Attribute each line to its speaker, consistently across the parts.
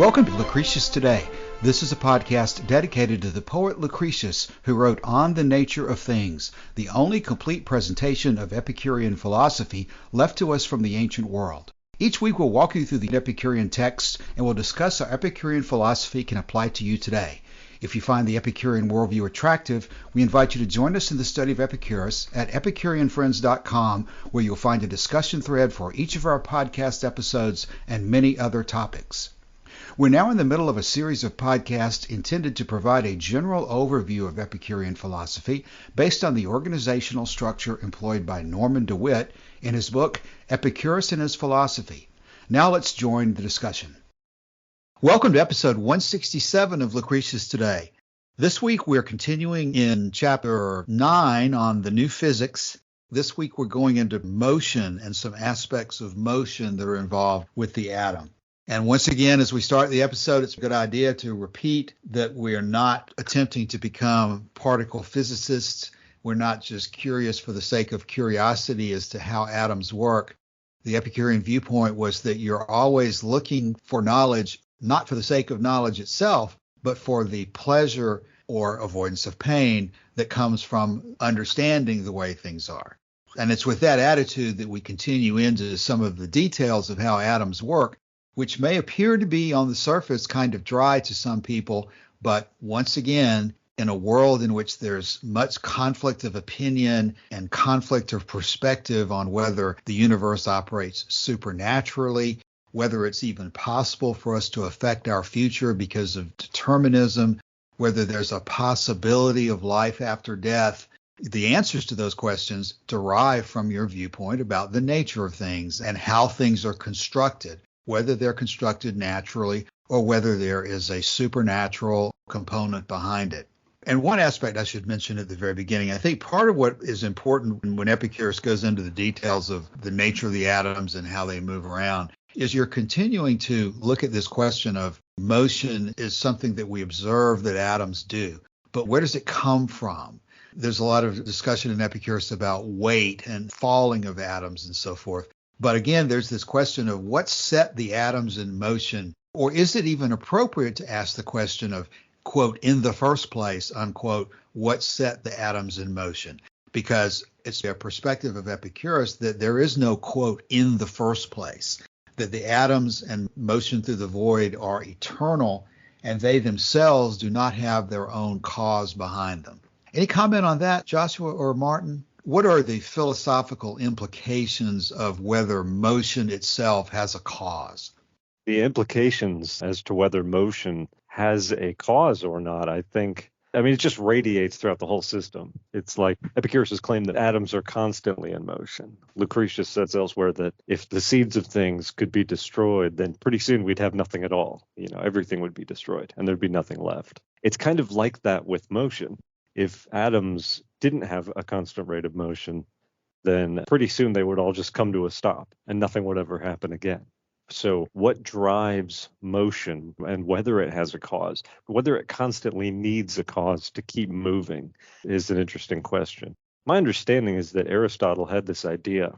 Speaker 1: Welcome to Lucretius Today. This is a podcast dedicated to the poet Lucretius, who wrote On the Nature of Things, the only complete presentation of Epicurean philosophy left to us from the ancient world. Each week we'll walk you through the Epicurean texts and we'll discuss how Epicurean philosophy can apply to you today. If you find the Epicurean worldview attractive, we invite you to join us in the study of Epicurus at EpicureanFriends.com, where you'll find a discussion thread for each of our podcast episodes and many other topics. We're now in the middle of a series of podcasts intended to provide a general overview of Epicurean philosophy based on the organizational structure employed by Norman DeWitt in his book, Epicurus and His Philosophy. Now let's join the discussion. Welcome to episode 167 of Lucretius Today. This week we're continuing in chapter 9 on the new physics. This week we're going into motion and some aspects of motion that are involved with the atom. And once again, as we start the episode, it's a good idea to repeat that we are not attempting to become particle physicists. We're not just curious for the sake of curiosity as to how atoms work. The Epicurean viewpoint was that you're always looking for knowledge, not for the sake of knowledge itself, but for the pleasure or avoidance of pain that comes from understanding the way things are. And it's with that attitude that we continue into some of the details of how atoms work, which may appear to be on the surface kind of dry to some people, but once again, in a world in which there's much conflict of opinion and conflict of perspective on whether the universe operates supernaturally, whether it's even possible for us to affect our future because of determinism, whether there's a possibility of life after death, the answers to those questions derive from your viewpoint about the nature of things and how things are constructed, whether they're constructed naturally or whether there is a supernatural component behind it. And one aspect I should mention at the very beginning, I think part of what is important when Epicurus goes into the details of the nature of the atoms and how they move around, is you're continuing to look at this question of motion is something that we observe that atoms do, but where does it come from? There's a lot of discussion in Epicurus about weight and falling of atoms and so forth. But again, there's this question of what set the atoms in motion, or is it even appropriate to ask the question of, quote, in the first place, unquote, what set the atoms in motion? Because it's a perspective of Epicurus that there is no, quote, in the first place, that the atoms and motion through the void are eternal, and they themselves do not have their own cause behind them. Any comment on that, Joshua or Martin? What are the philosophical implications of whether motion itself has a cause?
Speaker 2: The implications as to whether motion has a cause or not, it just radiates throughout the whole system. It's like Epicurus' claim that atoms are constantly in motion. Lucretius says elsewhere that if the seeds of things could be destroyed, then pretty soon we'd have nothing at all. Everything would be destroyed and there'd be nothing left. It's kind of like that with motion. If atoms didn't have a constant rate of motion, then pretty soon they would all just come to a stop and nothing would ever happen again. So what drives motion and whether it has a cause, whether it constantly needs a cause to keep moving is an interesting question. My understanding is that Aristotle had this idea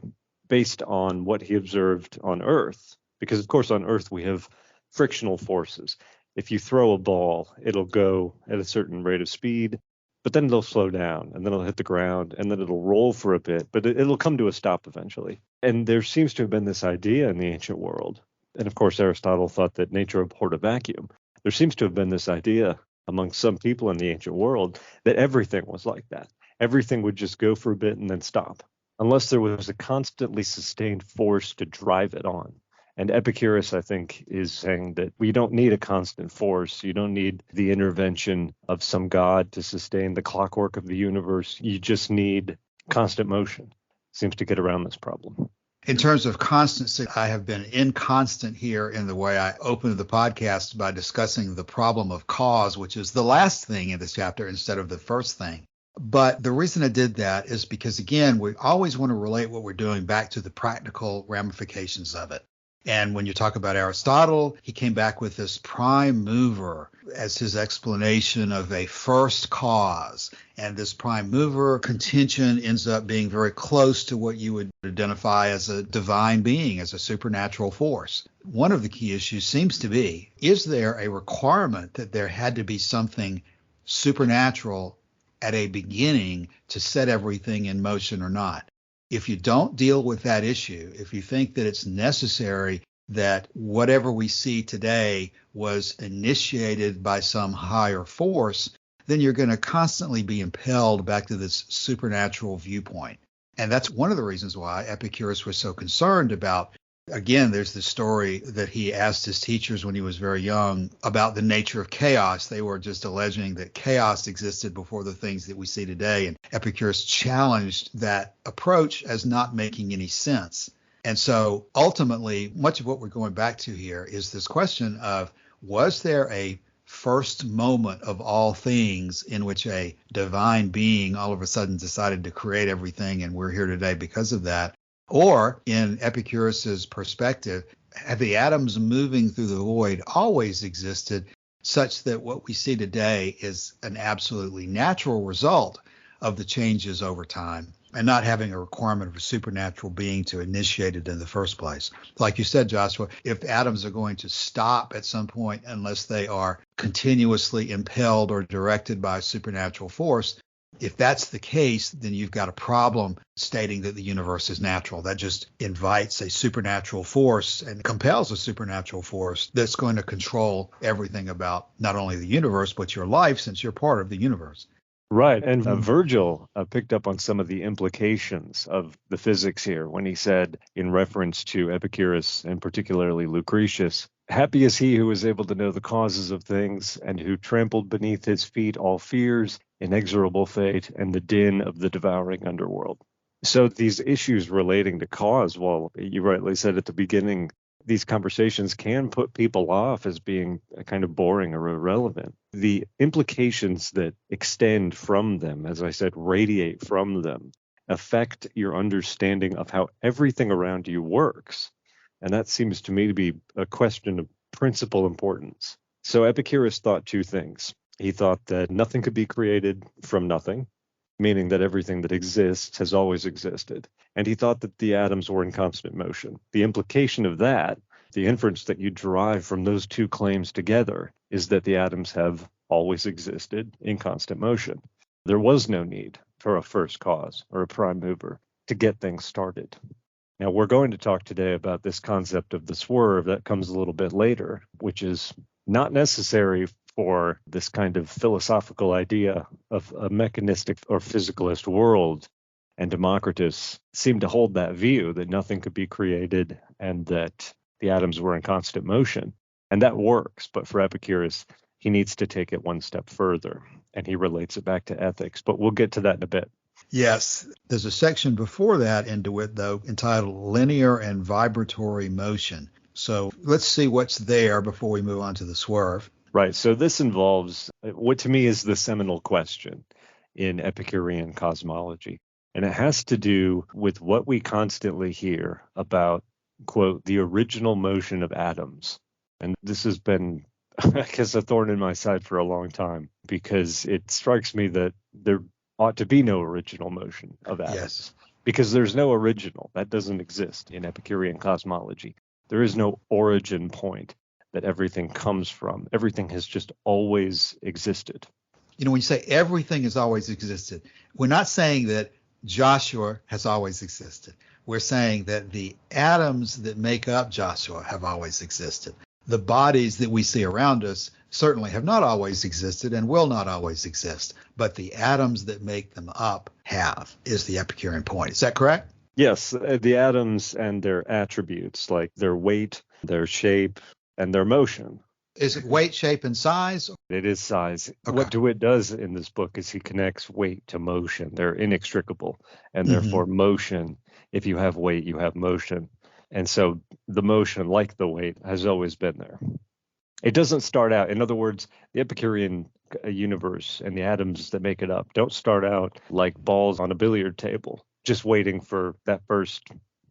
Speaker 2: based on what he observed on Earth, because of course on Earth we have frictional forces. If you throw a ball, it'll go at a certain rate of speed, but then it'll slow down and then it'll hit the ground and then it'll roll for a bit, but it'll come to a stop eventually. And there seems to have been this idea in the ancient world. And of course, Aristotle thought that nature abhorred a vacuum. There seems to have been this idea among some people in the ancient world that everything was like that. Everything would just go for a bit and then stop, unless there was a constantly sustained force to drive it on. And Epicurus, I think, is saying that we don't need a constant force. You don't need the intervention of some god to sustain the clockwork of the universe. You just need constant motion. Seems to get around this problem.
Speaker 1: In terms of constancy, I have been inconstant here in the way I opened the podcast by discussing the problem of cause, which is the last thing in this chapter instead of the first thing. But the reason I did that is because, again, we always want to relate what we're doing back to the practical ramifications of it. And when you talk about Aristotle, he came back with this prime mover as his explanation of a first cause. And this prime mover contention ends up being very close to what you would identify as a divine being, as a supernatural force. One of the key issues seems to be, is there a requirement that there had to be something supernatural at a beginning to set everything in motion or not? If you don't deal with that issue, if you think that it's necessary that whatever we see today was initiated by some higher force, then you're going to constantly be impelled back to this supernatural viewpoint. And that's one of the reasons why Epicurus was so concerned about. Again, there's the story that he asked his teachers when he was very young about the nature of chaos. They were just alleging that chaos existed before the things that we see today. And Epicurus challenged that approach as not making any sense. And so ultimately, much of what we're going back to here is this question of, was there a first moment of all things in which a divine being all of a sudden decided to create everything, and we're here today because of that? Or, in Epicurus's perspective, have the atoms moving through the void always existed, such that what we see today is an absolutely natural result of the changes over time, and not having a requirement of a supernatural being to initiate it in the first place? Like you said, Joshua, if atoms are going to stop at some point unless they are continuously impelled or directed by a supernatural force, if that's the case, then you've got a problem stating that the universe is natural. That just invites a supernatural force and compels a supernatural force that's going to control everything about not only the universe, but your life, since you're part of the universe.
Speaker 2: Right. And Virgil picked up on some of the implications of the physics here when he said, in reference to Epicurus and particularly Lucretius, "Happy is he who is able to know the causes of things and who trampled beneath his feet all fears, inexorable fate, and the din of the devouring underworld." So these issues relating to cause, well, you rightly said at the beginning, these conversations can put people off as being kind of boring or irrelevant. The implications that extend from them, as I said, radiate from them, affect your understanding of how everything around you works. And that seems to me to be a question of principal importance. So Epicurus thought two things. He thought that nothing could be created from nothing, meaning that everything that exists has always existed. And he thought that the atoms were in constant motion. The implication of that, the inference that you derive from those two claims together, is that the atoms have always existed in constant motion. There was no need for a first cause or a prime mover to get things started. Now, we're going to talk today about this concept of the swerve that comes a little bit later, which is not necessary for this kind of philosophical idea of a mechanistic or physicalist world. And Democritus seemed to hold that view that nothing could be created and that the atoms were in constant motion. And that works. But for Epicurus, he needs to take it one step further. And he relates it back to ethics. But we'll get to that in a bit.
Speaker 1: Yes. There's a section before that in DeWitt, though, entitled Linear and Vibratory Motion. So let's see what's there before we move on to the swerve.
Speaker 2: Right. So this involves what to me is the seminal question in Epicurean cosmology. And it has to do with what we constantly hear about, quote, the original motion of atoms. And this has been, I guess, a thorn in my side for a long time, because it strikes me that there ought to be no original motion of atoms.
Speaker 1: Yes.
Speaker 2: Because there's no original. That doesn't exist in Epicurean cosmology. There is no origin point that everything comes from. Everything has just always existed.
Speaker 1: You know, when you say everything has always existed, we're not saying that Joshua has always existed. We're saying that the atoms that make up Joshua have always existed. The bodies that we see around us certainly have not always existed and will not always exist, but the atoms that make them up have, is the Epicurean point. Is that correct?
Speaker 2: Yes, the atoms and their attributes, like their weight, their shape, and their motion.
Speaker 1: Is it weight, shape, and size?
Speaker 2: It is size.
Speaker 1: Okay.
Speaker 2: What DeWitt does in this book is he connects weight to motion. They're inextricable, and therefore motion, if you have weight, you have motion. And so the motion, like the weight, has always been there. It doesn't start out, in other words, the Epicurean universe and the atoms that make it up don't start out like balls on a billiard table, just waiting for that first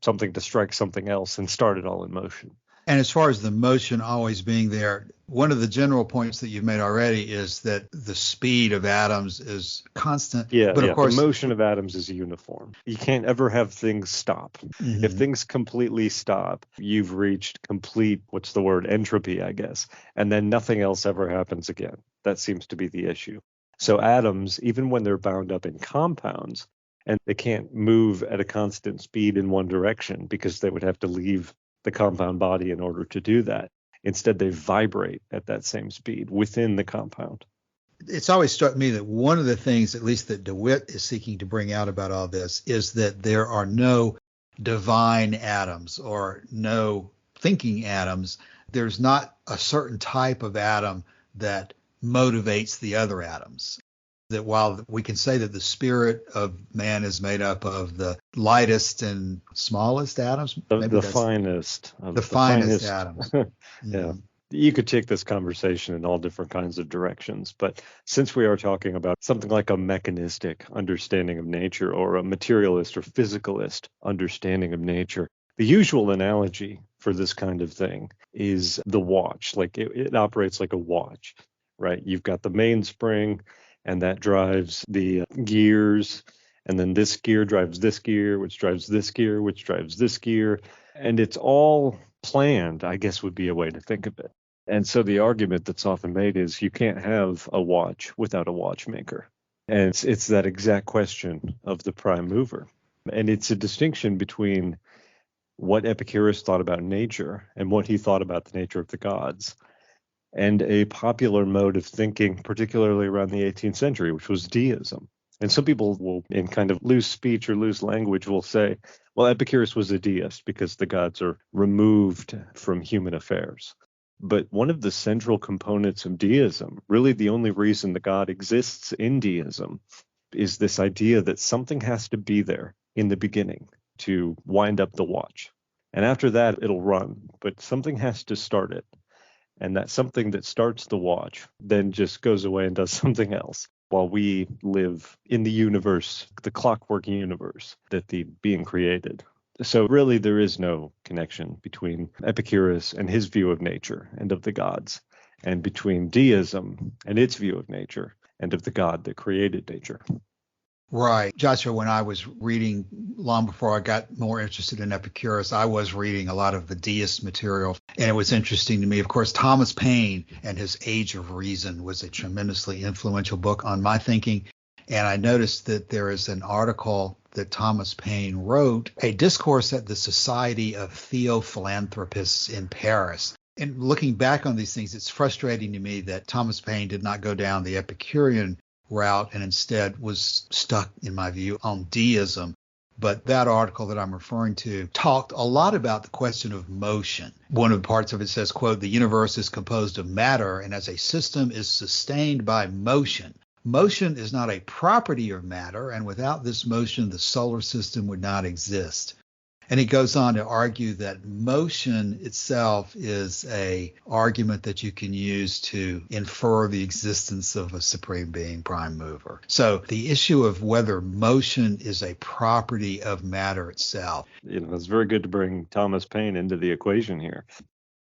Speaker 2: something to strike something else and start it all in motion.
Speaker 1: And as far as the motion always being there, one of the general points that you've made already is that the speed of atoms is constant.
Speaker 2: Yeah,
Speaker 1: But of course,
Speaker 2: the motion of atoms is uniform. You can't ever have things stop. If things completely stop, you've reached complete, what's the word, entropy, I guess, and then nothing else ever happens again. That seems to be the issue. So atoms, even when they're bound up in compounds, and they can't move at a constant speed in one direction because they would have to leave the compound body in order to do that. Instead, they vibrate at that same speed within the compound.
Speaker 1: It's always struck me that one of the things, at least that DeWitt is seeking to bring out about all this, is that there are no divine atoms or no thinking atoms. There's not a certain type of atom that motivates the other atoms. That while we can say that the spirit of man is made up of the lightest and smallest atoms,
Speaker 2: the finest
Speaker 1: atoms.
Speaker 2: Yeah. You could take this conversation in all different kinds of directions, but since we are talking about something like a mechanistic understanding of nature or a materialist or physicalist understanding of nature, the usual analogy for this kind of thing is the watch. Like it operates like a watch, right? You've got the mainspring, and that drives the gears, and then this gear drives this gear, which drives this gear, which drives this gear, and it's all planned, I guess would be a way to think of it. And so the argument that's often made is you can't have a watch without a watchmaker. And it's that exact question of the prime mover. And it's a distinction between what Epicurus thought about nature and what he thought about the nature of the gods, and a popular mode of thinking, particularly around the 18th century, which was deism. And some people will, in kind of loose speech or loose language, will say, well, Epicurus was a deist because the gods are removed from human affairs. But one of the central components of deism, really the only reason the God exists in deism, is this idea that something has to be there in the beginning to wind up the watch. And after that, it'll run, but something has to start it. And that something that starts the watch then just goes away and does something else while we live in the universe, the clockwork universe that the being created. So really, there is no connection between Epicurus and his view of nature and of the gods, and between deism and its view of nature and of the God that created nature.
Speaker 1: Right. Joshua, when I was reading long before I got more interested in Epicurus, I was reading a lot of the deist material. And it was interesting to me. Of course, Thomas Paine and his Age of Reason was a tremendously influential book on my thinking. And I noticed that there is an article that Thomas Paine wrote, a discourse at the Society of Theophilanthropists in Paris. And looking back on these things, it's frustrating to me that Thomas Paine did not go down the Epicurean route and instead was stuck, in my view, on deism. But that article that I'm referring to talked a lot about the question of motion. One of the parts of it says, quote, the universe is composed of matter and as a system is sustained by motion. Motion is not a property of matter, and without this motion, the solar system would not exist. And he goes on to argue that motion itself is a argument that you can use to infer the existence of a supreme being, prime mover. So the issue of whether motion is a property of matter itself.
Speaker 2: It's very good to bring Thomas Paine into the equation here.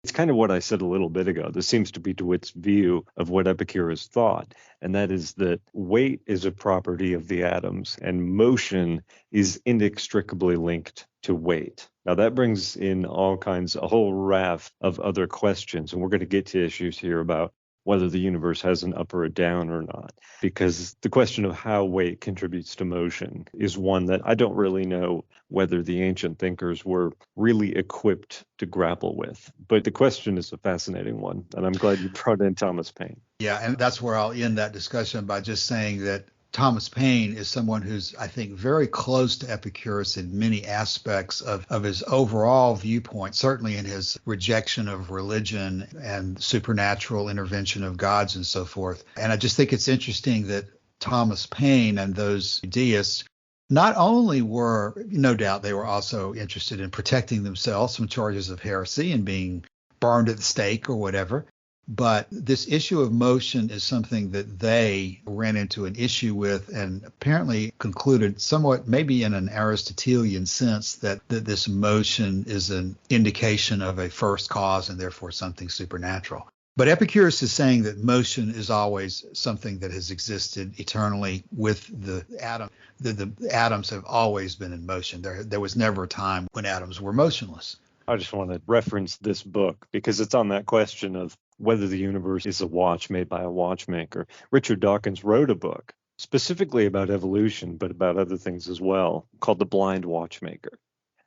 Speaker 2: It's kind of what I said a little bit ago. This seems to be DeWitt's view of what Epicurus thought, and that is that weight is a property of the atoms and motion is inextricably linked to weight. Now that brings in a whole raft of other questions, and we're going to get to issues here about whether the universe has an up or a down or not, because the question of how weight contributes to motion is one that I don't really know whether the ancient thinkers were really equipped to grapple with. But the question is a fascinating one, and I'm glad you brought in Thomas Paine.
Speaker 1: Yeah, and that's where I'll end that discussion by just saying that Thomas Paine is someone who's, I think, very close to Epicurus in many aspects of his overall viewpoint, certainly in his rejection of religion and supernatural intervention of gods and so forth. And I just think it's interesting that Thomas Paine and those deists not only were, no doubt, they were also interested in protecting themselves from charges of heresy and being burned at the stake or whatever, But this issue of motion is something that they ran into an issue with and apparently concluded somewhat, maybe in an Aristotelian sense, that this motion is an indication of a first cause and therefore something supernatural. But Epicurus is saying that motion is always something that has existed eternally with the atom. The atoms have always been in motion. There was never a time when atoms were motionless.
Speaker 2: I just want to reference this book because it's on that question of whether the universe is a watch made by a watchmaker. Richard Dawkins wrote a book specifically about evolution, but about other things as well, called The Blind Watchmaker.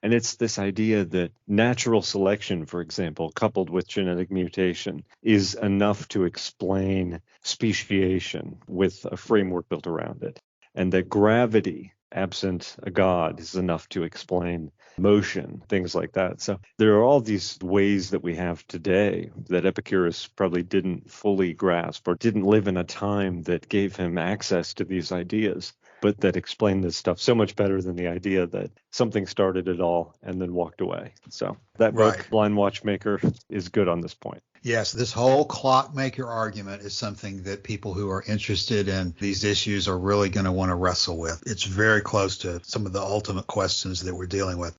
Speaker 2: And it's this idea that natural selection, for example, coupled with genetic mutation, is enough to explain speciation with a framework built around it. And that gravity, absent a god, is enough to explain motion, things like that. So there are all these ways that we have today that Epicurus probably didn't fully grasp or didn't live in a time that gave him access to these ideas, but that explain this stuff so much better than the idea that something started it all and then walked away. So that book,
Speaker 1: Right.
Speaker 2: Blind Watchmaker, is good on this point.
Speaker 1: Yes, this whole clockmaker argument is something that people who are interested in these issues are really going to want to wrestle with. It's very close to some of the ultimate questions that we're dealing with.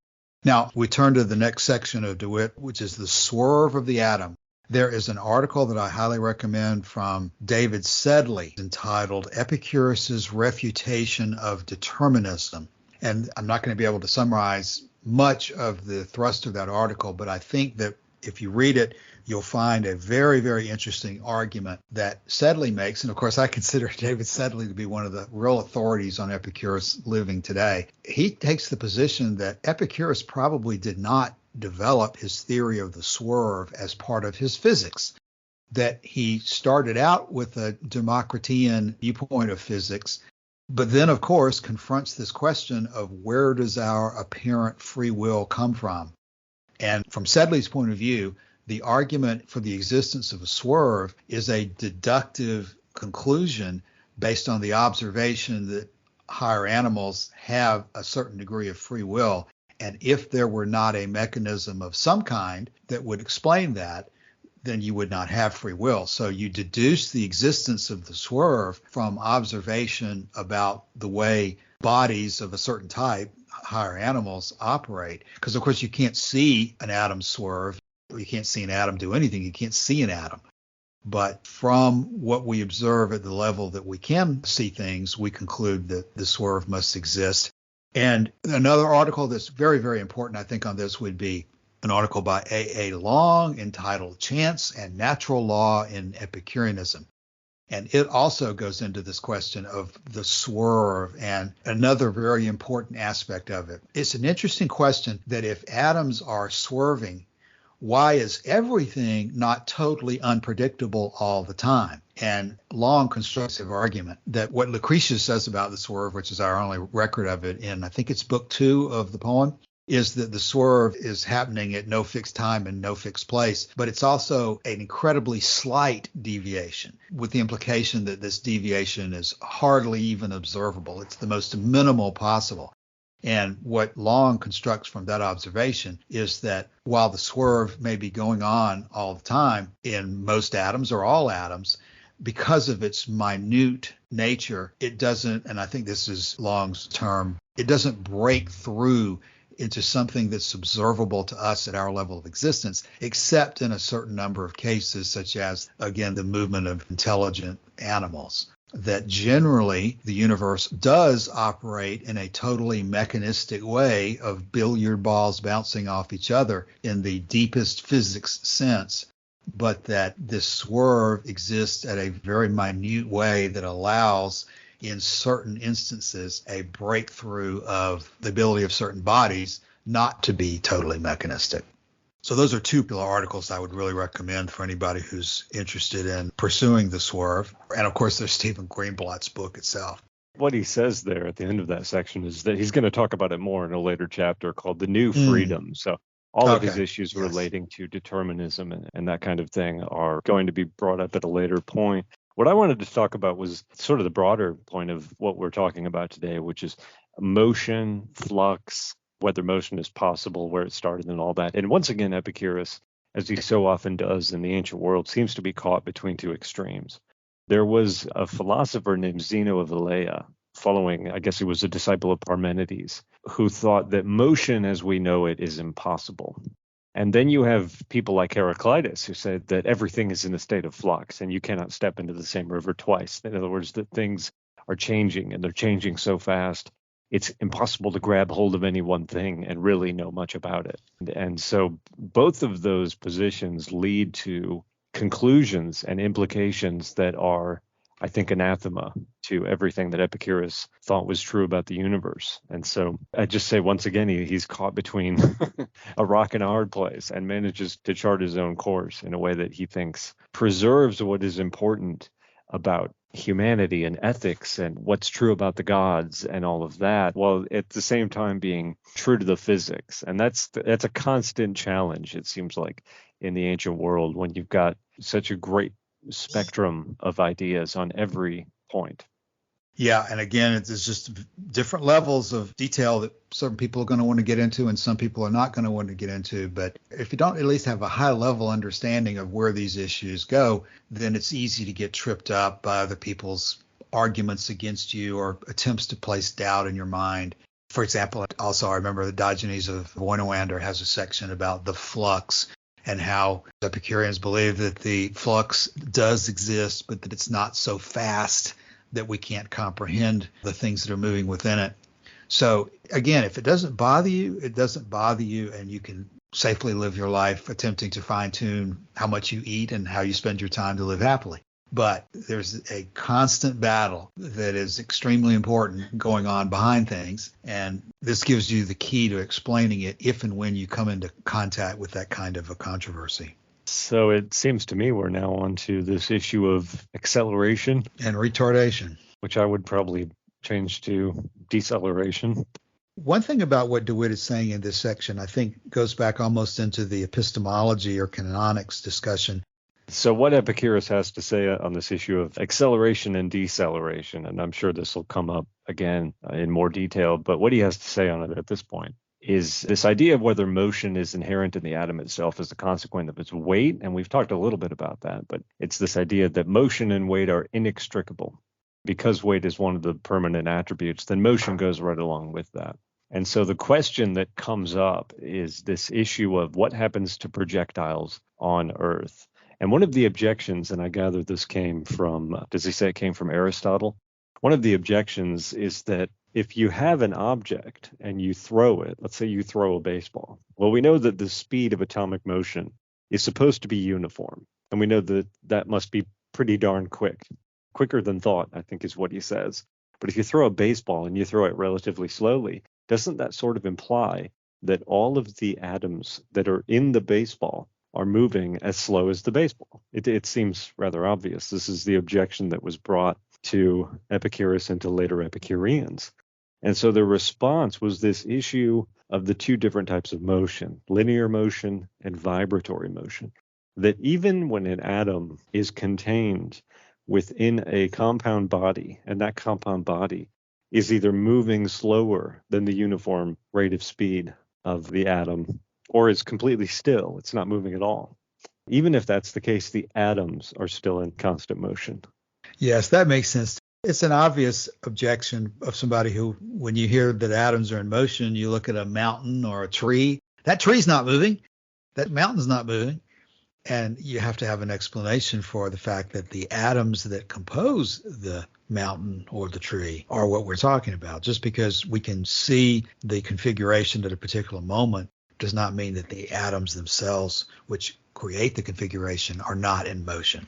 Speaker 1: Now, we turn to the next section of DeWitt, which is the swerve of the atom. There is an article that I highly recommend from David Sedley entitled Epicurus's Refutation of Determinism. And I'm not going to be able to summarize much of the thrust of that article, but I think that if you read it, you'll find a very, very interesting argument that Sedley makes. And of course, I consider David Sedley to be one of the real authorities on Epicurus living today. He takes the position that Epicurus probably did not develop his theory of the swerve as part of his physics, that he started out with a Democritean viewpoint of physics, but then, of course, confronts this question of where does our apparent free will come from? And from Sedley's point of view, the argument for the existence of a swerve is a deductive conclusion based on the observation that higher animals have a certain degree of free will. And if there were not a mechanism of some kind that would explain that, then you would not have free will. So you deduce the existence of the swerve from observation about the way bodies of a certain type, higher animals, operate. Because, of course, you can't see an atom swerve. You can't see an atom do anything. You can't see an atom. But from what we observe at the level that we can see things, we conclude that the swerve must exist. And another article that's very, very important, I think, on this would be an article by A.A. Long entitled Chance and Natural Law in Epicureanism. And it also goes into this question of the swerve and another very important aspect of it. It's an interesting question that if atoms are swerving, why is everything not totally unpredictable all the time? And Long constructs an argument that what Lucretius says about the swerve, which is our only record of it in, I think it's book 2 of the poem, is that the swerve is happening at no fixed time and no fixed place, but it's also an incredibly slight deviation, with the implication that this deviation is hardly even observable. It's the most minimal possible. And what Long constructs from that observation is that while the swerve may be going on all the time in most atoms or all atoms, because of its minute nature, it doesn't, and I think this is Long's term, it doesn't break through into something that's observable to us at our level of existence, except in a certain number of cases, such as, again, the movement of intelligent animals. That generally the universe does operate in a totally mechanistic way of billiard balls bouncing off each other in the deepest physics sense, but that this swerve exists at a very minute way that allows, in certain instances, a breakthrough of the ability of certain bodies not to be totally mechanistic. So those are two articles I would really recommend for anybody who's interested in pursuing the swerve. And of course, there's Stephen Greenblatt's book itself.
Speaker 2: What he says there at the end of that section is that he's going to talk about it more in a later chapter called The New Freedom. So all of his issues relating to determinism and that kind of thing are going to be brought up at a later point. What I wanted to talk about was sort of the broader point of what we're talking about today, which is motion, flux, whether motion is possible, where it started and all that. And once again, Epicurus as he so often does in the ancient world, seems to be caught between two extremes. There was a philosopher named Zeno of Elea, following, I guess he was a disciple of Parmenides, who thought that motion as we know it is impossible. And then you have people like Heraclitus who said that everything is in a state of flux and you cannot step into the same river twice. In other words, that things are changing and they're changing so fast, it's impossible to grab hold of any one thing and really know much about it. And so both of those positions lead to conclusions and implications that are, I think, anathema to everything that Epicurus thought was true about the universe. And so I just say once again, he's caught between a rock and a hard place and manages to chart his own course in a way that he thinks preserves what is important about humanity and ethics and what's true about the gods and all of that, while at the same time being true to the physics. And that's a constant challenge, it seems like, in the ancient world when you've got such a great spectrum of ideas on every point.
Speaker 1: Yeah, and again, it's just different levels of detail that certain people are going to want to get into and some people are not going to want to get into. But if you don't at least have a high level understanding of where these issues go, then it's easy to get tripped up by other people's arguments against you or attempts to place doubt in your mind. For example, also I remember that Diogenes of Oinoander has a section about the flux and how Epicureans believe that the flux does exist, but that it's not so fast that we can't comprehend the things that are moving within it. So again, if it doesn't bother you, it doesn't bother you, and you can safely live your life attempting to fine tune how much you eat and how you spend your time to live happily. But there's a constant battle that is extremely important going on behind things. And this gives you the key to explaining it if and when you come into contact with that kind of a controversy.
Speaker 2: So it seems to me we're now on to this issue of acceleration
Speaker 1: and retardation,
Speaker 2: which I would probably change to deceleration.
Speaker 1: One thing about what DeWitt is saying in this section, I think, goes back almost into the epistemology or canonics discussion.
Speaker 2: So what Epicurus has to say on this issue of acceleration and deceleration, and I'm sure this will come up again in more detail, but what he has to say on it at this point is this idea of whether motion is inherent in the atom itself as a consequence of its weight. And we've talked a little bit about that, but it's this idea that motion and weight are inextricable. Because weight is one of the permanent attributes, then motion goes right along with that. And so the question that comes up is this issue of what happens to projectiles on Earth. And one of the objections, and I gather this came from, does he say it came from Aristotle? One of the objections is that if you have an object and you throw it, let's say you throw a baseball, well, we know that the speed of atomic motion is supposed to be uniform. And we know that that must be pretty darn quick, quicker than thought, I think is what he says. But if you throw a baseball and you throw it relatively slowly, doesn't that sort of imply that all of the atoms that are in the baseball are moving as slow as the baseball? It seems rather obvious. This is the objection that was brought to Epicurus and to later Epicureans. And so the response was this issue of the two different types of motion, linear motion and vibratory motion, that even when an atom is contained within a compound body, and that compound body is either moving slower than the uniform rate of speed of the atom, or is completely still, it's not moving at all. Even if that's the case, the atoms are still in constant motion.
Speaker 1: Yes, that makes sense. It's an obvious objection of somebody who, when you hear that atoms are in motion, you look at a mountain or a tree. That tree's not moving. That mountain's not moving. And you have to have an explanation for the fact that the atoms that compose the mountain or the tree are what we're talking about. Just because we can see the configuration at a particular moment does not mean that the atoms themselves, which create the configuration, are not in motion.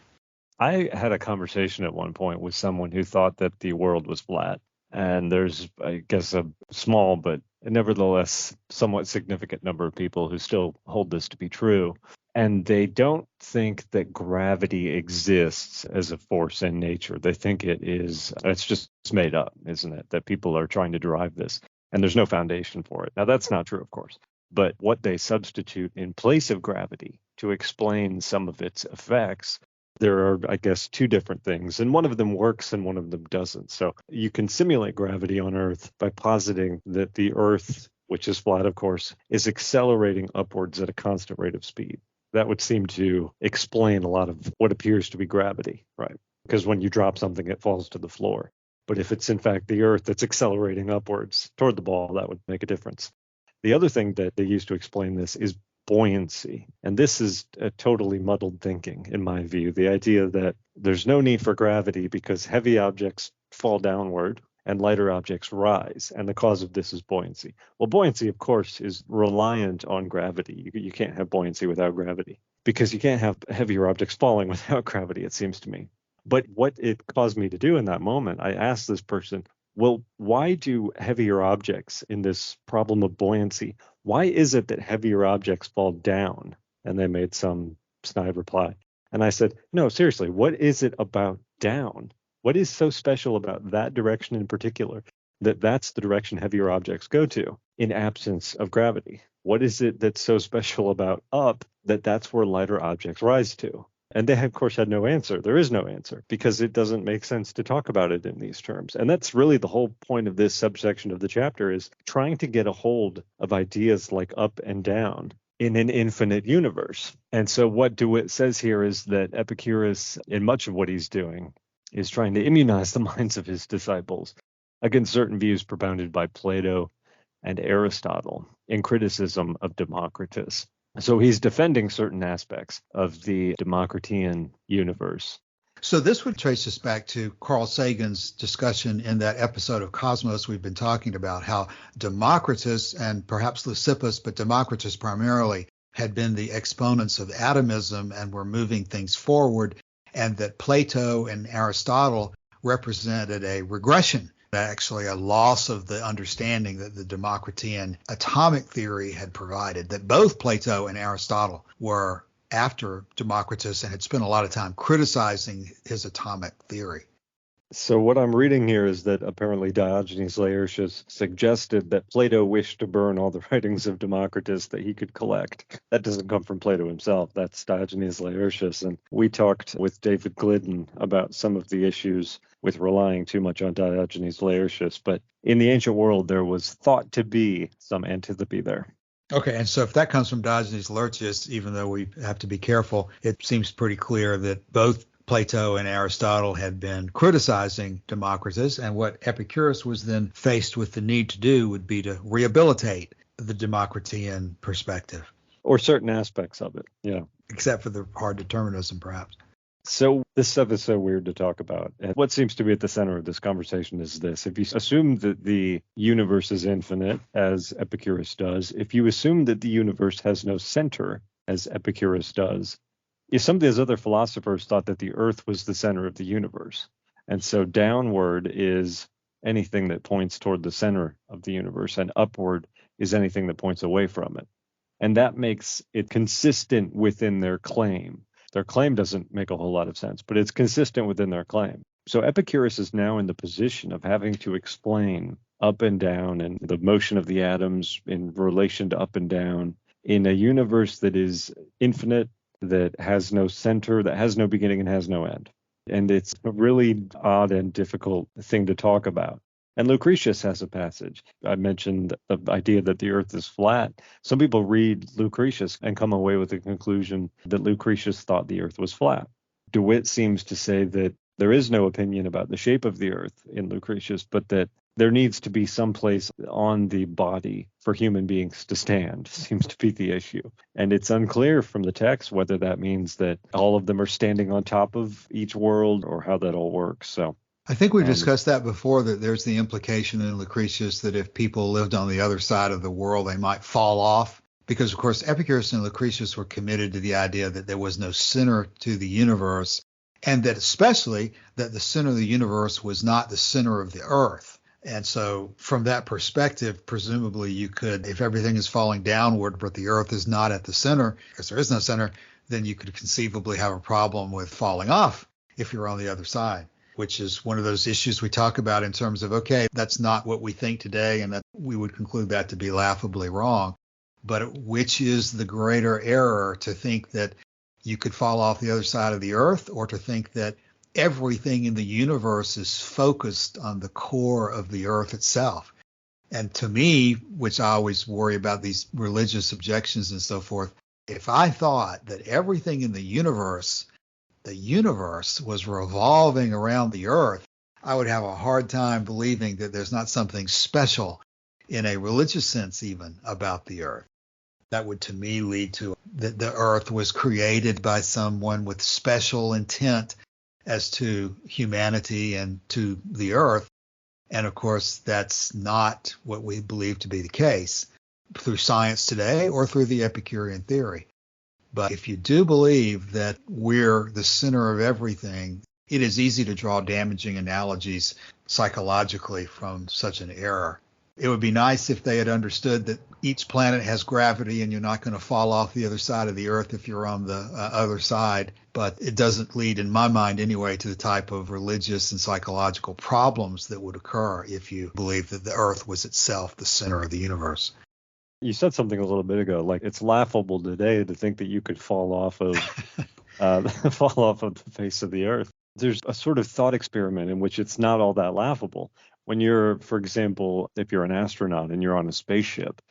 Speaker 2: I had a conversation at one point with someone who thought that the world was flat. And there's, I guess, a small but nevertheless somewhat significant number of people who still hold this to be true. And they don't think that gravity exists as a force in nature. They think it's just made up, isn't it? That people are trying to derive this. And there's no foundation for it. Now, that's not true, of course. But what they substitute in place of gravity to explain some of its effects, there are, I guess, two different things, and one of them works and one of them doesn't. So you can simulate gravity on Earth by positing that the Earth, which is flat, of course, is accelerating upwards at a constant rate of speed. That would seem to explain a lot of what appears to be gravity, right? Because when you drop something, it falls to the floor. But if it's in fact the Earth that's accelerating upwards toward the ball, that would make a difference. The other thing that they use to explain this is buoyancy. And this is a totally muddled thinking, in my view. The idea that there's no need for gravity because heavy objects fall downward and lighter objects rise. And the cause of this is buoyancy. Well, buoyancy, of course, is reliant on gravity. You can't have buoyancy without gravity because you can't have heavier objects falling without gravity, it seems to me. But what it caused me to do in that moment, I asked this person, well, why do heavier objects in this problem of buoyancy, why is it that heavier objects fall down? And they made some snide reply. And I said, no, seriously, what is it about down? What is so special about that direction in particular that that's the direction heavier objects go to in absence of gravity? What is it that's so special about up that that's where lighter objects rise to? And they, of course, had no answer. There is no answer because it doesn't make sense to talk about it in these terms. And that's really the whole point of this subsection of the chapter is trying to get a hold of ideas like up and down in an infinite universe. And so what DeWitt says here is that Epicurus, in much of what he's doing, is trying to immunize the minds of his disciples against certain views propounded by Plato and Aristotle in criticism of Democritus. So he's defending certain aspects of the Democritean universe.
Speaker 1: So this would trace us back to Carl Sagan's discussion in that episode of Cosmos we've been talking about, how Democritus and perhaps Leucippus, but Democritus primarily, had been the exponents of atomism and were moving things forward, and that Plato and Aristotle represented a regression, actually a loss of the understanding that the Democritean atomic theory had provided, that both Plato and Aristotle were after Democritus and had spent a lot of time criticizing his atomic theory.
Speaker 2: So what I'm reading here is that apparently Diogenes Laertius suggested that Plato wished to burn all the writings of Democritus that he could collect. That doesn't come from Plato himself. That's Diogenes Laertius. And we talked with David Glidden about some of the issues with relying too much on Diogenes Laertius. But in the ancient world, there was thought to be some antipathy there.
Speaker 1: Okay, and so if that comes from Diogenes Laertius, even though we have to be careful, it seems pretty clear that both Plato and Aristotle had been criticizing Democritus, and what Epicurus was then faced with the need to do would be to rehabilitate the Democritean perspective.
Speaker 2: Or certain aspects of it, yeah.
Speaker 1: Except for the hard determinism, perhaps.
Speaker 2: So this stuff is so weird to talk about. And what seems to be at the center of this conversation is this. If you assume that the universe is infinite, as Epicurus does, if you assume that the universe has no center, as Epicurus does, if some of these other philosophers thought that the earth was the center of the universe, and so downward is anything that points toward the center of the universe, and upward is anything that points away from it. And that makes it consistent within their claim. Their claim doesn't make a whole lot of sense, but it's consistent within their claim. So Epicurus is now in the position of having to explain up and down and the motion of the atoms in relation to up and down in a universe that is infinite, that has no center, that has no beginning and has no end. And it's a really odd and difficult thing to talk about. And Lucretius has a passage. I mentioned the idea that the earth is flat. Some people read Lucretius and come away with the conclusion that Lucretius thought the earth was flat. DeWitt seems to say that there is no opinion about the shape of the earth in Lucretius, but that there needs to be some place on the body for human beings to stand, seems to be the issue. And it's unclear from the text whether that means that all of them are standing on top of each world or how that all works. So
Speaker 1: I think we've discussed that before, that there's the implication in Lucretius that if people lived on the other side of the world, they might fall off. Because, of course, Epicurus and Lucretius were committed to the idea that there was no center to the universe, and that especially that the center of the universe was not the center of the earth. And so from that perspective, presumably you could, if everything is falling downward, but the earth is not at the center, because there is no center, then you could conceivably have a problem with falling off if you're on the other side, which is one of those issues we talk about in terms of, okay, that's not what we think today, and that we would conclude that to be laughably wrong. But which is the greater error, to think that you could fall off the other side of the earth, or to think that everything in the universe is focused on the core of the earth itself? And to me, which I always worry about these religious objections and so forth, If I thought that everything in the universe was revolving around the earth, I would have a hard time believing that there's not something special in a religious sense even about the earth. That would to me lead to that the earth was created by someone with special intent as to humanity and to the earth. And of course, that's not what we believe to be the case through science today or through the Epicurean theory. But if you do believe that we're the center of everything, it is easy to draw damaging analogies psychologically from such an error. It would be nice if they had understood that each planet has gravity and you're not going to fall off the other side of the earth if you're on the other side. But it doesn't lead, in my mind anyway, to the type of religious and psychological problems that would occur if you believe that the earth was itself the center of the universe.
Speaker 2: You said something a little bit ago, like it's laughable today to think that you could fall off of the face of the earth. There's a sort of thought experiment in which it's not all that laughable. When you're, for example, if you're an astronaut and you're on a spaceship,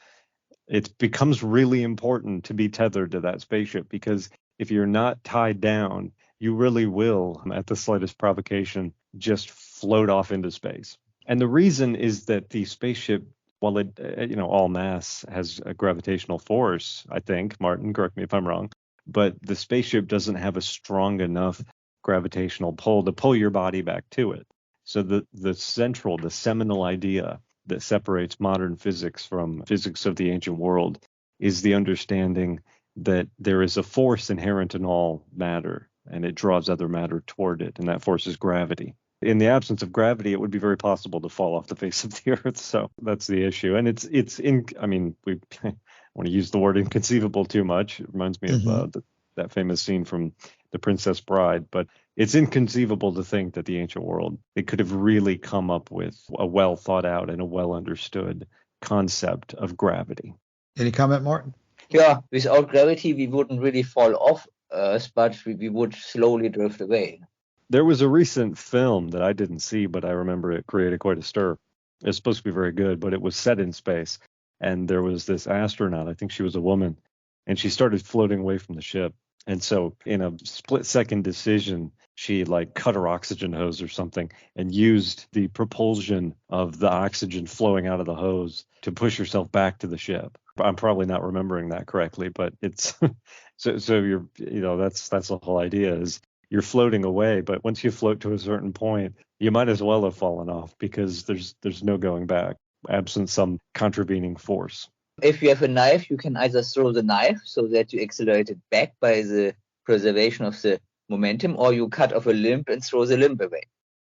Speaker 2: it becomes really important to be tethered to that spaceship, because if you're not tied down, you really will, at the slightest provocation, just float off into space. And the reason is that the spaceship, while it, all mass has a gravitational force, I think, Martin, correct me if I'm wrong, but the spaceship doesn't have a strong enough gravitational pull to pull your body back to it. So the seminal idea that separates modern physics from physics of the ancient world is the understanding that there is a force inherent in all matter, and it draws other matter toward it, and that force is gravity. In the absence of gravity, it would be very possible to fall off the face of the earth. So that's the issue. And we I want to use the word inconceivable too much. It reminds me of that famous scene from The Princess Bride. But it's inconceivable to think that the ancient world, they could have really come up with a well thought out and a well understood concept of gravity.
Speaker 1: Any comment, Martin?
Speaker 3: Yeah, without gravity, we wouldn't really fall off Earth, but we would slowly drift away.
Speaker 2: There was a recent film that I didn't see, but I remember it created quite a stir. It was supposed to be very good, but it was set in space. And there was this astronaut, I think she was a woman, and she started floating away from the ship. And so in a split-second decision, she cut her oxygen hose or something and used the propulsion of the oxygen flowing out of the hose to push herself back to the ship. I'm probably not remembering that correctly, but it's so you're, that's the whole idea is you're floating away, but once you float to a certain point, you might as well have fallen off because there's no going back, absent some contravening force.
Speaker 3: If you have a knife, you can either throw the knife so that you accelerate it back by the preservation of the momentum, or you cut off a limb and throw the limb away.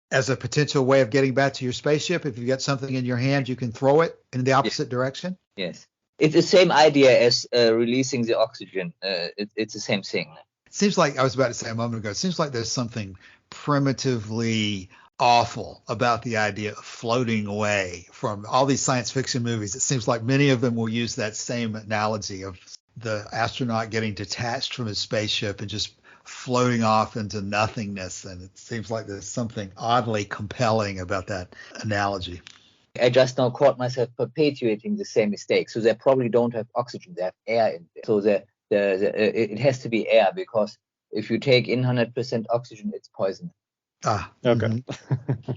Speaker 1: As a potential way of getting back to your spaceship, if you've got something in your hand, you can throw it in the opposite direction?
Speaker 3: Yes. It's the same idea as releasing the oxygen. It's the same thing.
Speaker 1: It seems like, I was about to say a moment ago, it seems like there's something primitively awful about the idea of floating away from all these science fiction movies. It seems like many of them will use that same analogy of the astronaut getting detached from his spaceship and just floating off into nothingness. And it seems like there's something oddly compelling about that analogy.
Speaker 3: I just now caught myself perpetuating the same mistake. So they probably don't have oxygen, they have air in there. So it has to be air, because if you take in 100% oxygen, it's poison.
Speaker 2: Okay. Mm-hmm.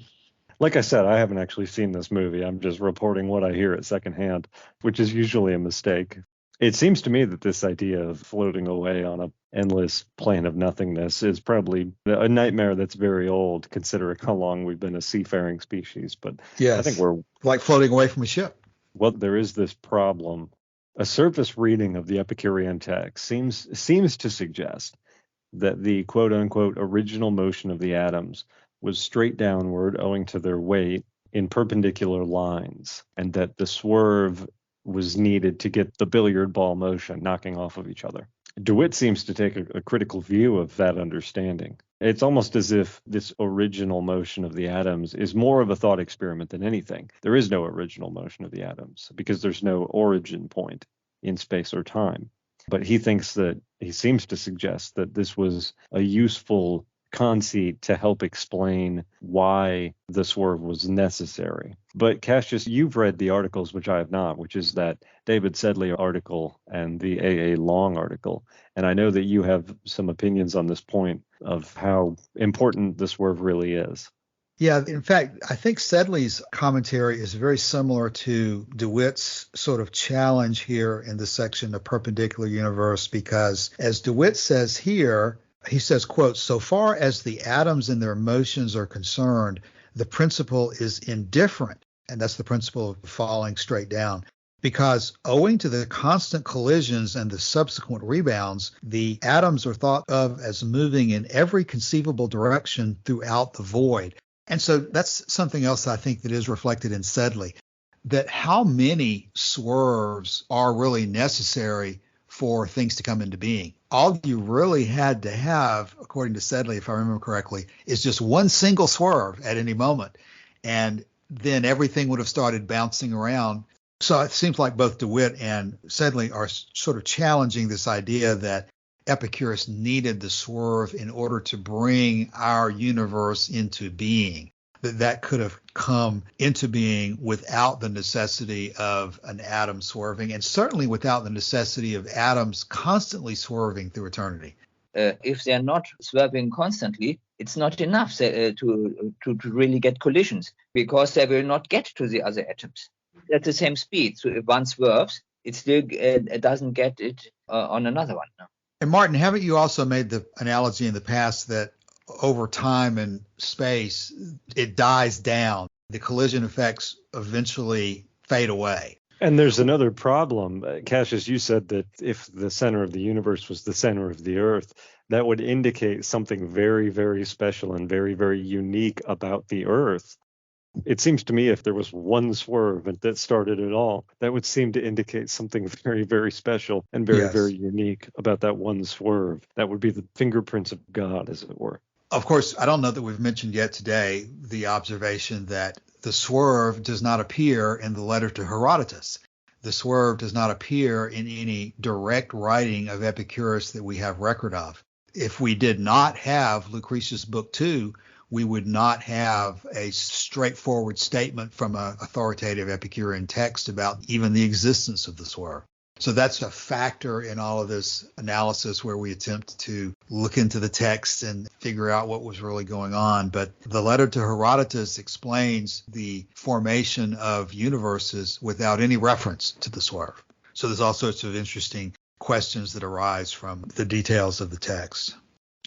Speaker 2: Like I said, I haven't actually seen this movie. I'm just reporting what I hear at secondhand, which is usually a mistake. It seems to me that this idea of floating away on an endless plane of nothingness is probably a nightmare that's very old, considering how long we've been a seafaring species. But yes, I think we're
Speaker 1: like floating away from a ship.
Speaker 2: Well, there is this problem. A surface reading of the Epicurean text seems to suggest that the quote-unquote original motion of the atoms was straight downward owing to their weight in perpendicular lines, and that the swerve was needed to get the billiard ball motion knocking off of each other. DeWitt seems to take a critical view of that understanding. It's almost as if this original motion of the atoms is more of a thought experiment than anything. There is no original motion of the atoms because there's no origin point in space or time. But he seems to suggest that this was a useful conceit to help explain why the swerve was necessary. But Cassius, you've read the articles, which I have not, which is that David Sedley article and the A.A. Long article. And I know that you have some opinions on this point of how important the swerve really is.
Speaker 1: Yeah, in fact, I think Sedley's commentary is very similar to DeWitt's sort of challenge here in the section of perpendicular universe, because as DeWitt says here, he says, quote, so far as the atoms and their motions are concerned, the principle is indifferent. And that's the principle of falling straight down. Because owing to the constant collisions and the subsequent rebounds, the atoms are thought of as moving in every conceivable direction throughout the void. And so that's something else I think that is reflected in Sedley, that how many swerves are really necessary for things to come into being. All you really had to have, according to Sedley, if I remember correctly, is just one single swerve at any moment. And then everything would have started bouncing around. So it seems like both DeWitt and Sedley are sort of challenging this idea that Epicurus needed the swerve in order to bring our universe into being, that could have come into being without the necessity of an atom swerving, and certainly without the necessity of atoms constantly swerving through eternity.
Speaker 3: If they're not swerving constantly, it's not enough to really get collisions, because they will not get to the other atoms at the same speed. So if one swerves, it still doesn't get it on another one. No.
Speaker 1: And Martin, haven't you also made the analogy in the past that over time and space, it dies down? The collision effects eventually fade away.
Speaker 2: And there's another problem. Cassius, you said that if the center of the universe was the center of the earth, that would indicate something very, very special and very, very unique about the earth. It seems to me if there was one swerve that started it all, that would seem to indicate something very, very special and very, very unique about that one swerve. That would be the fingerprints of God, as it were.
Speaker 1: Of course, I don't know that we've mentioned yet today the observation that the swerve does not appear in the letter to Herodotus. The swerve does not appear in any direct writing of Epicurus that we have record of. If we did not have Lucretius Book 2, we would not have a straightforward statement from an authoritative Epicurean text about even the existence of the swerve. So that's a factor in all of this analysis where we attempt to look into the text and figure out what was really going on. But the letter to Herodotus explains the formation of universes without any reference to the swerve. So there's all sorts of interesting questions that arise from the details of the text.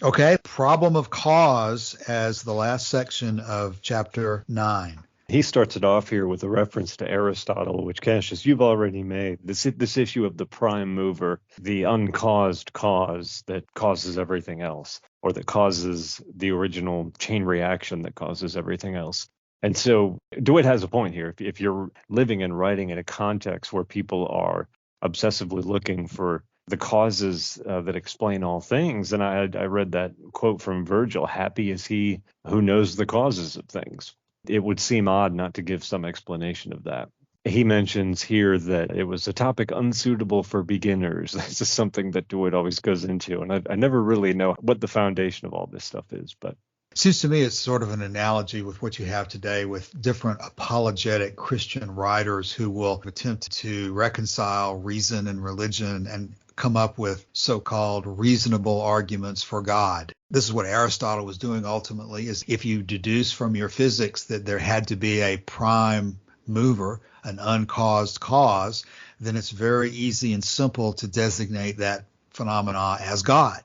Speaker 1: Okay, problem of cause as the last section of chapter 9.
Speaker 2: He starts it off here with a reference to Aristotle, which, Cassius, you've already made. This issue of the prime mover, the uncaused cause that causes everything else, or that causes the original chain reaction that causes everything else. And so DeWitt has a point here. If you're living and writing in a context where people are obsessively looking for the causes that explain all things, and I read that quote from Virgil, happy is he who knows the causes of things. It would seem odd not to give some explanation of that. He mentions here that it was a topic unsuitable for beginners. This is something that DeWitt always goes into, and I never really know what the foundation of all this stuff is. But
Speaker 1: it seems to me it's sort of an analogy with what you have today with different apologetic Christian writers who will attempt to reconcile reason and religion and come up with so-called reasonable arguments for God. This is what Aristotle was doing ultimately, is if you deduce from your physics that there had to be a prime mover, an uncaused cause, then it's very easy and simple to designate that phenomena as God.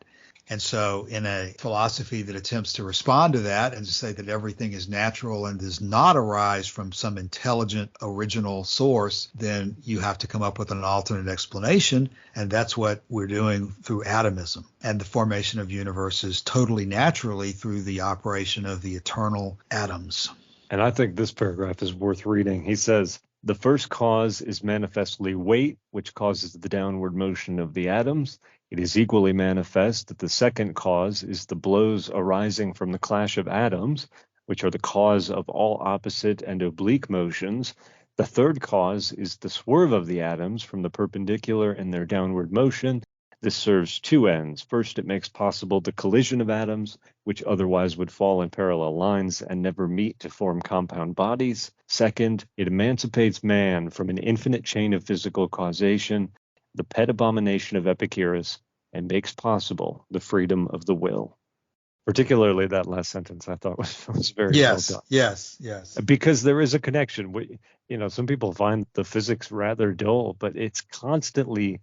Speaker 1: And so in a philosophy that attempts to respond to that and to say that everything is natural and does not arise from some intelligent original source, then you have to come up with an alternate explanation. And that's what we're doing through atomism and the formation of universes totally naturally through the operation of the eternal atoms.
Speaker 2: And I think this paragraph is worth reading. He says, the first cause is manifestly weight, which causes the downward motion of the atoms. It is equally manifest that the second cause is the blows arising from the clash of atoms, which are the cause of all opposite and oblique motions. The third cause is the swerve of the atoms from the perpendicular in their downward motion. This serves two ends. First, it makes possible the collision of atoms, which otherwise would fall in parallel lines and never meet to form compound bodies. Second, it emancipates man from an infinite chain of physical causation, the pet abomination of Epicurus, and makes possible the freedom of the will. Particularly that last sentence I thought was very well done.
Speaker 1: Yes.
Speaker 2: Because there is a connection. Some people find the physics rather dull, but it's constantly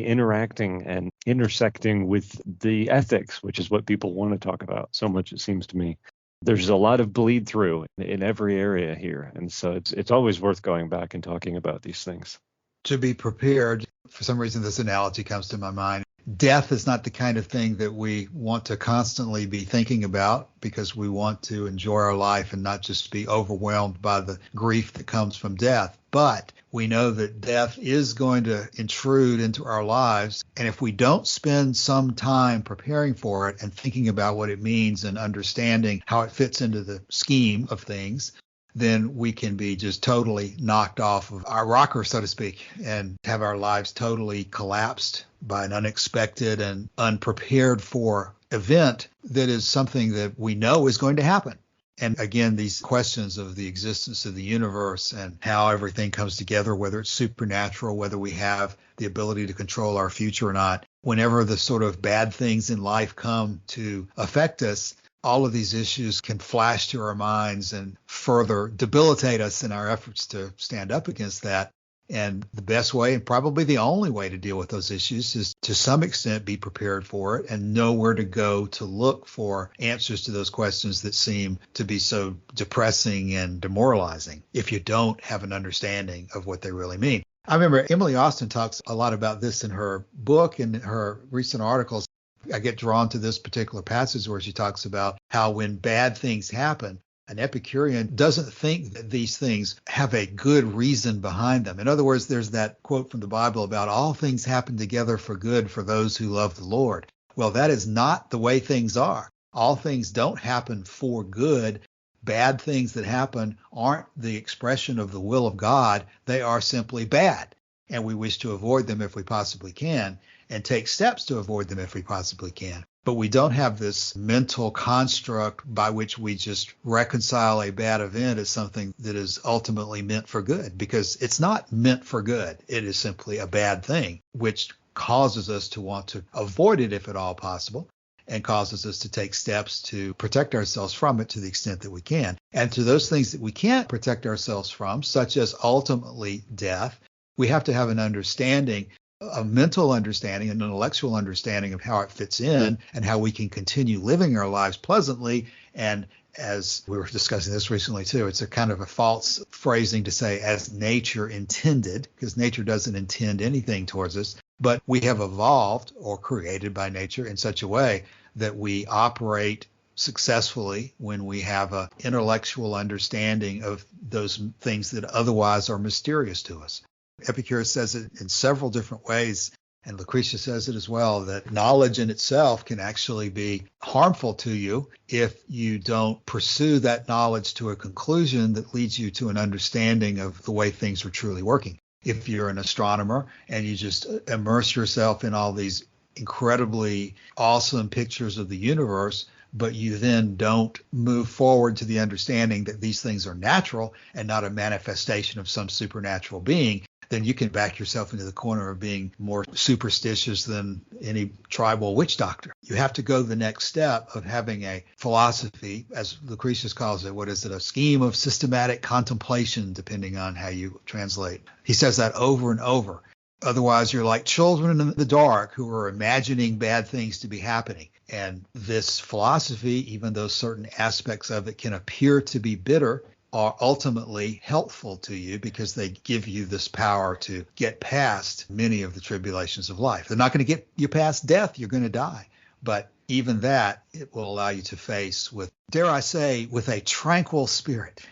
Speaker 2: interacting and intersecting with the ethics, which is what people want to talk about so much, it seems to me. There's a lot of bleed through in every area here. And so it's always worth going back and talking about these things.
Speaker 1: To be prepared, for some reason this analogy comes to my mind. Death is not the kind of thing that we want to constantly be thinking about, because we want to enjoy our life and not just be overwhelmed by the grief that comes from death. But we know that death is going to intrude into our lives. And if we don't spend some time preparing for it and thinking about what it means and understanding how it fits into the scheme of things, then we can be just totally knocked off of our rocker, so to speak, and have our lives totally collapsed by an unexpected and unprepared for event that is something that we know is going to happen. And again, these questions of the existence of the universe and how everything comes together, whether it's supernatural, whether we have the ability to control our future or not, whenever the sort of bad things in life come to affect us, all of these issues can flash to our minds and further debilitate us in our efforts to stand up against that. And the best way, and probably the only way to deal with those issues, is to some extent be prepared for it and know where to go to look for answers to those questions that seem to be so depressing and demoralizing if you don't have an understanding of what they really mean. I remember Emily Austin talks a lot about this in her book and her recent articles. I get drawn to this particular passage where she talks about how when bad things happen, an Epicurean doesn't think that these things have a good reason behind them. In other words, there's that quote from the Bible about all things happen together for good for those who love the Lord. Well, that is not the way things are. All things don't happen for good. Bad things that happen aren't the expression of the will of God. They are simply bad. And we wish to avoid them if we possibly can, and take steps to avoid them if we possibly can. But we don't have this mental construct by which we just reconcile a bad event as something that is ultimately meant for good, because it's not meant for good. It is simply a bad thing, which causes us to want to avoid it if at all possible, and causes us to take steps to protect ourselves from it to the extent that we can. And to those things that we can't protect ourselves from, such as ultimately death, we have to have an understanding, a mental understanding, an intellectual understanding of how it fits in and how we can continue living our lives pleasantly. And as we were discussing this recently too, it's a kind of a false phrasing to say as nature intended, because nature doesn't intend anything towards us, but we have evolved or created by nature in such a way that we operate successfully when we have an intellectual understanding of those things that otherwise are mysterious to us. Epicurus says it in several different ways, and Lucretius says it as well, that knowledge in itself can actually be harmful to you if you don't pursue that knowledge to a conclusion that leads you to an understanding of the way things are truly working. If you're an astronomer and you just immerse yourself in all these incredibly awesome pictures of the universe, but you then don't move forward to the understanding that these things are natural and not a manifestation of some supernatural being, then you can back yourself into the corner of being more superstitious than any tribal witch doctor. You have to go the next step of having a philosophy, as Lucretius calls it. What is it? A scheme of systematic contemplation, depending on how you translate. He says that over and over. Otherwise, you're like children in the dark who are imagining bad things to be happening. And this philosophy, even though certain aspects of it can appear to be bitter, are ultimately helpful to you because they give you this power to get past many of the tribulations of life. They're not going to get you past death. You're going to die. But even that, it will allow you to face with, dare I say, with a tranquil spirit.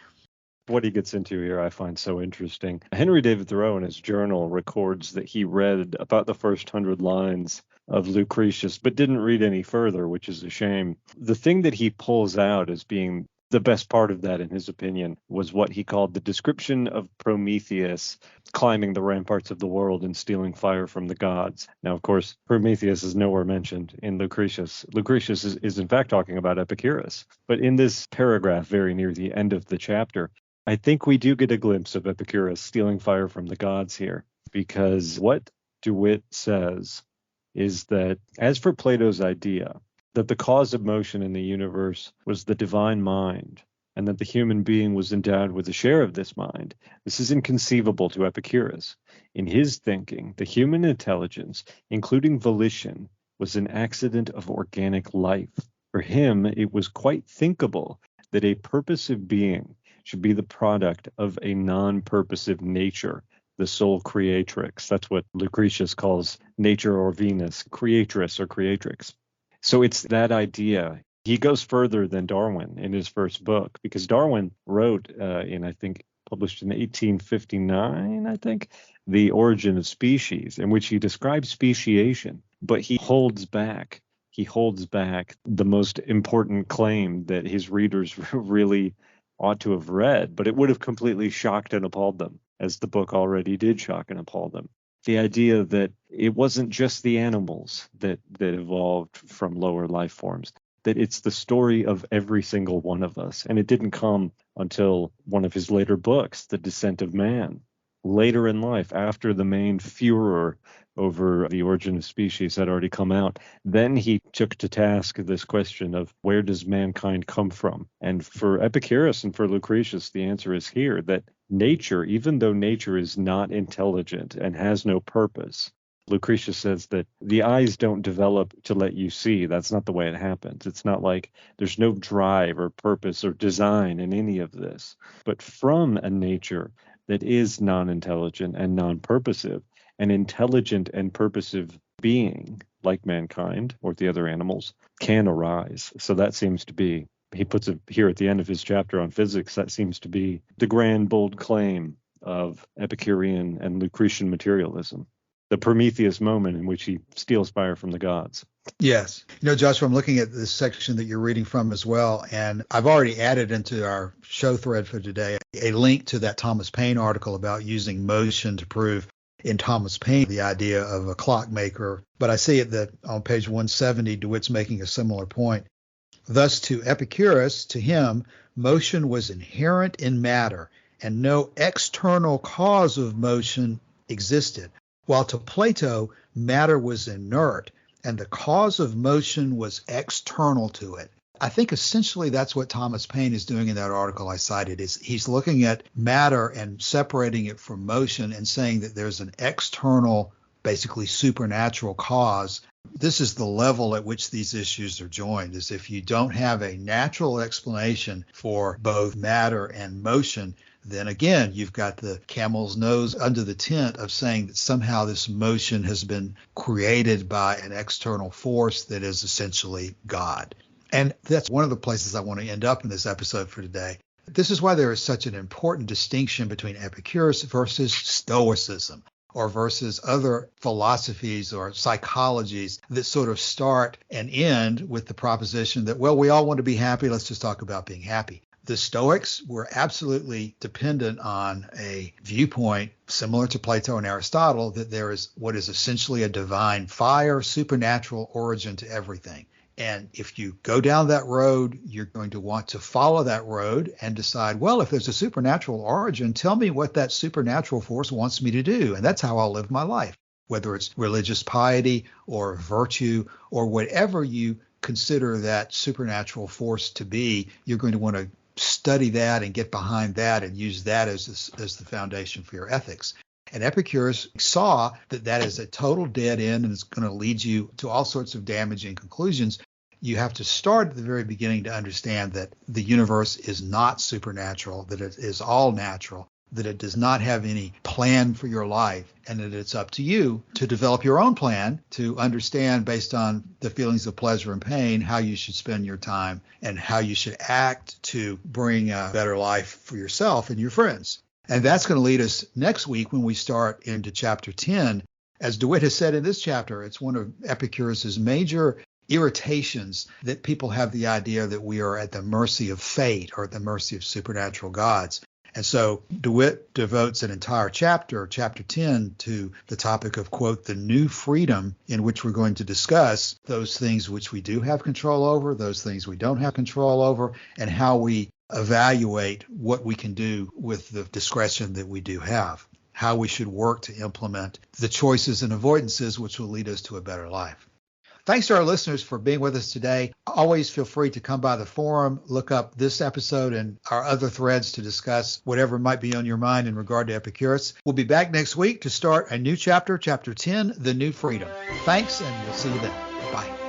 Speaker 2: What he gets into here I find so interesting. Henry David Thoreau in his journal records that he read about the first 100 lines of Lucretius, but didn't read any further, which is a shame. The thing that he pulls out as being The best part of that, in his opinion, was what he called the description of Prometheus climbing the ramparts of the world and stealing fire from the gods. Now, of course, Prometheus is nowhere mentioned in Lucretius. Lucretius is in fact talking about Epicurus. But in this paragraph, very near the end of the chapter, I think we do get a glimpse of Epicurus stealing fire from the gods here, because what DeWitt says is that, as for Plato's idea that the cause of motion in the universe was the divine mind, and that the human being was endowed with a share of this mind, this is inconceivable to Epicurus. In his thinking, the human intelligence, including volition, was an accident of organic life. For him, it was quite thinkable that a purposive being should be the product of a non-purposive nature, the sole creatrix. That's what Lucretius calls nature or Venus, creatress or creatrix. So it's that idea. He goes further than Darwin in his first book, because Darwin wrote published in 1859, I think, The Origin of Species, in which he describes speciation, but he holds back the most important claim that his readers really ought to have read, but it would have completely shocked and appalled them, as the book already did shock and appall them. The idea that it wasn't just the animals that evolved from lower life forms, that it's the story of every single one of us. And it didn't come until one of his later books, The Descent of Man. Later in life, after the main furor over The Origin of Species had already come out, then he took to task this question of where does mankind come from? And for Epicurus and for Lucretius, the answer is here, that nature, even though nature is not intelligent and has no purpose, Lucretius says that the eyes don't develop to let you see. That's not the way it happens. It's not like there's no drive or purpose or design in any of this. But from a nature that is non-intelligent and non-purposive, an intelligent and purposive being like mankind or the other animals can arise. So that seems to be, he puts it here at the end of his chapter on physics, that seems to be the grand, bold claim of Epicurean and Lucretian materialism. The Prometheus moment in which he steals fire from the gods.
Speaker 1: Yes. Joshua, I'm looking at this section that you're reading from as well, and I've already added into our show thread for today a link to that Thomas Paine article about using motion to prove in Thomas Paine the idea of a clockmaker. But I see it that on page 170, DeWitt's making a similar point. Thus, to Epicurus, to him, motion was inherent in matter, and no external cause of motion existed, while to Plato, matter was inert, and the cause of motion was external to it. I think essentially that's what Thomas Paine is doing in that article I cited. Is he's looking at matter and separating it from motion and saying that there's an external, basically supernatural cause. This is the level at which these issues are joined, is if you don't have a natural explanation for both matter and motion, then again, you've got the camel's nose under the tent of saying that somehow this motion has been created by an external force that is essentially God. And that's one of the places I want to end up in this episode for today. This is why there is such an important distinction between Epicurus versus Stoicism, or versus other philosophies or psychologies that sort of start and end with the proposition that, well, we all want to be happy, let's just talk about being happy. The Stoics were absolutely dependent on a viewpoint similar to Plato and Aristotle, that there is what is essentially a divine fire, supernatural origin to everything. And if you go down that road, you're going to want to follow that road and decide, well, if there's a supernatural origin, tell me what that supernatural force wants me to do. And that's how I'll live my life, whether it's religious piety or virtue or whatever you consider that supernatural force to be. You're going to want to study that and get behind that and use that as the foundation for your ethics. And Epicurus saw that that is a total dead end and it's going to lead you to all sorts of damaging conclusions. You have to start at the very beginning to understand that the universe is not supernatural, that it is all natural, that it does not have any plan for your life, and that it's up to you to develop your own plan to understand, based on the feelings of pleasure and pain, how you should spend your time and how you should act to bring a better life for yourself and your friends. And that's going to lead us next week when we start into chapter 10. As DeWitt has said in this chapter, it's one of Epicurus's major irritations that people have the idea that we are at the mercy of fate or at the mercy of supernatural gods. And so DeWitt devotes an entire chapter, chapter 10, to the topic of, quote, the new freedom, in which we're going to discuss those things which we do have control over, those things we don't have control over, and how we evaluate what we can do with the discretion that we do have, how we should work to implement the choices and avoidances which will lead us to a better life. Thanks to our listeners for being with us today. Always feel free to come by the forum, look up this episode and our other threads to discuss whatever might be on your mind in regard to Epicurus. We'll be back next week to start a new chapter, chapter 10, The New Freedom. Thanks, and we'll see you then. Bye.